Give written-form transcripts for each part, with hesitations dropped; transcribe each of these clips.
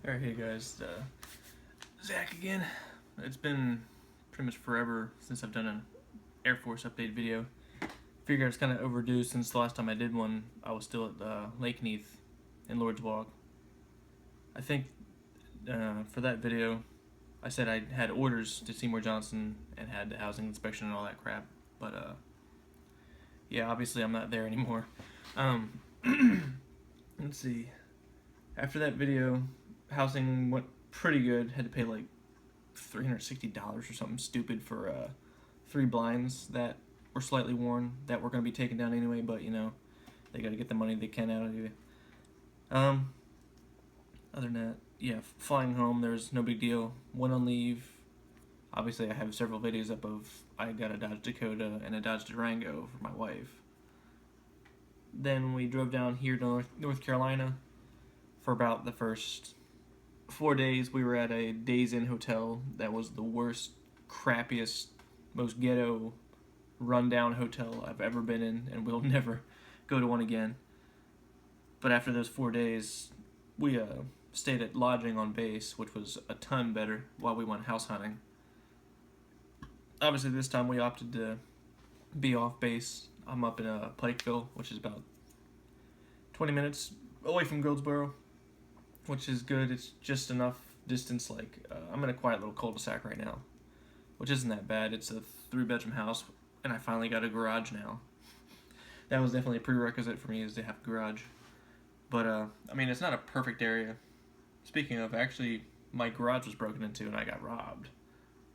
Alright, hey guys, Zach again. It's been pretty much forever since I've done an Air Force update video. Figured it's kind of overdue since the last time I did one, I was still at Lake Neath in Lord's Walk. I think for that video, I said I had orders to Seymour Johnson and had the housing inspection and all that crap. But yeah, obviously I'm not there anymore. Let's see. After that video, housing went pretty good. Had to pay like $360 or something stupid for 3 blinds that were slightly worn that were going to be taken down anyway, but you know, they got to get the money they can out of you. Other than that, yeah, flying home, there's no big deal. Went on leave. Obviously, I have several videos up of I got a Dodge Dakota and a Dodge Durango for my wife. Then we drove down here to North Carolina for about the first 4 days. We were at a Days Inn hotel that was the worst, crappiest, most ghetto, rundown hotel I've ever been in, and we'll never go to one again. But after those 4 days, we stayed at lodging on base, which was a ton better while we went house hunting. Obviously, this time we opted to be off base. I'm up in Pikeville, which is about 20 minutes away from Goldsboro, which is good. It's just enough distance. Like I'm in a quiet little cul-de-sac right now, which isn't that bad. It's a 3-bedroom house, and I finally got a garage now. That was definitely a prerequisite for me, is to have a garage. But I mean, it's not a perfect area. Speaking of, actually, my garage was broken into and I got robbed.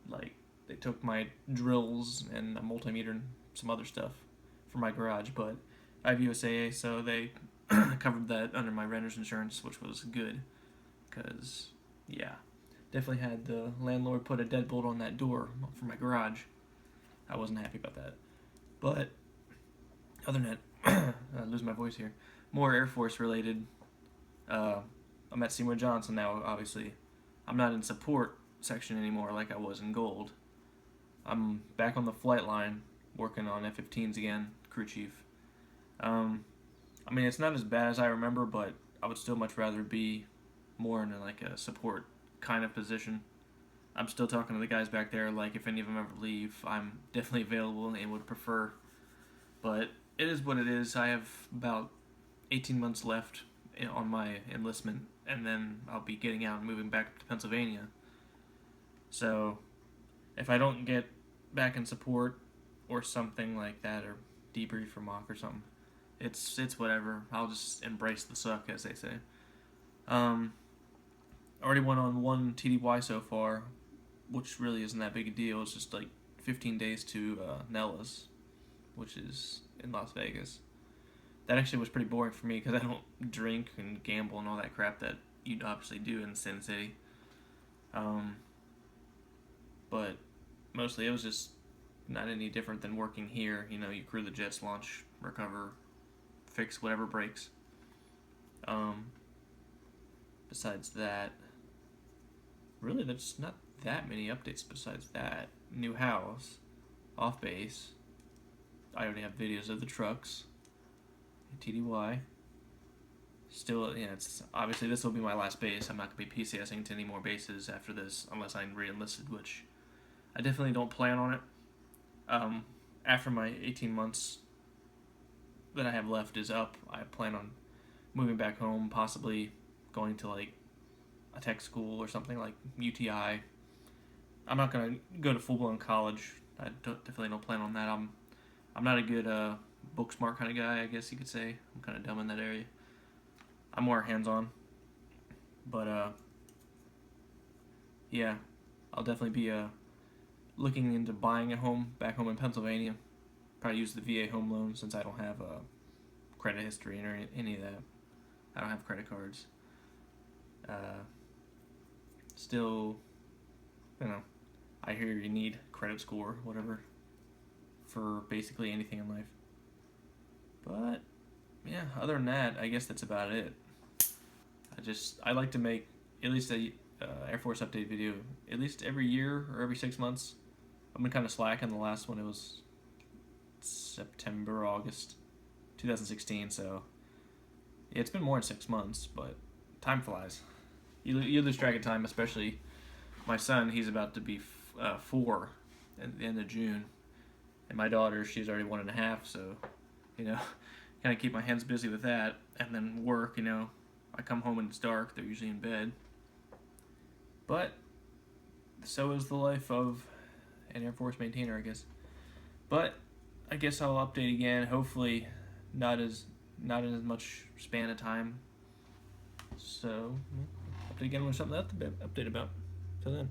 Like, they took my drills and a multimeter and some other stuff for my garage, but I have USAA, so they covered that under my renter's insurance, which was good, because, yeah, definitely had the landlord put a deadbolt on that door for my garage. I wasn't happy about that. But, other than that, I lose my voice here. More Air Force related. I'm at Seymour Johnson now, obviously. I'm not in support section anymore like I was in Gold. I'm back on the flight line, working on F-15s again, crew chief. I mean, it's not as bad as I remember, but I would still much rather be more in like a support kind of position. I'm still talking to the guys back there, like if any of them ever leave, I'm definitely available and would prefer. But it is what it is. I have about 18 months left on my enlistment, and then I'll be getting out and moving back to Pennsylvania. So if I don't get back in support or something like that, or debrief or mock or something, it's whatever. I'll just embrace the suck, as they say. Already went on 1 TDY so far, which really isn't that big a deal. It's just like 15 days to Nellis, which is in Las Vegas. That actually was pretty boring for me because I don't drink and gamble and all that crap that you'd obviously do in Sin City. But mostly it was just not any different than working here. You know, you crew the jets, launch, recover, fix whatever breaks. Besides that, really there's not that many updates besides that. New house, off base. I already have videos of the trucks. TDY. Still, yeah, it's obviously this will be my last base. I'm not going to be PCSing to any more bases after this unless I'm re-enlisted, which I definitely don't plan on it. After my 18 months that I have left is up, I plan on moving back home, possibly going to like a tech school or something like UTI. I'm not going to go to full-blown college. I definitely don't plan on that. I'm not a good book smart kind of guy, I guess you could say. I'm kind of dumb in that area. I'm more hands-on. But yeah, I'll definitely be looking into buying a home back home in Pennsylvania. Probably use the VA home loan since I don't have credit history or any of that. I don't have credit cards. Still, you know, I hear you need credit score, whatever, for basically anything in life. But yeah, other than that, I guess that's about it. I like to make at least a Air Force update video at least every year or every 6 months. I've been kind of slack on the last one. It was September, August 2016, so yeah, it's been more than 6 months, but time flies. you lose track of time, especially my son. He's about to be 4 at the end of June, and my daughter, she's already 1.5. So, kind of keep my hands busy with that, and then work. I come home and it's dark. They're usually in bed. But so is the life of an Air Force maintainer, I guess. But I guess I'll update again. Hopefully, not in as much span of time. So update again with something to update about. Till then.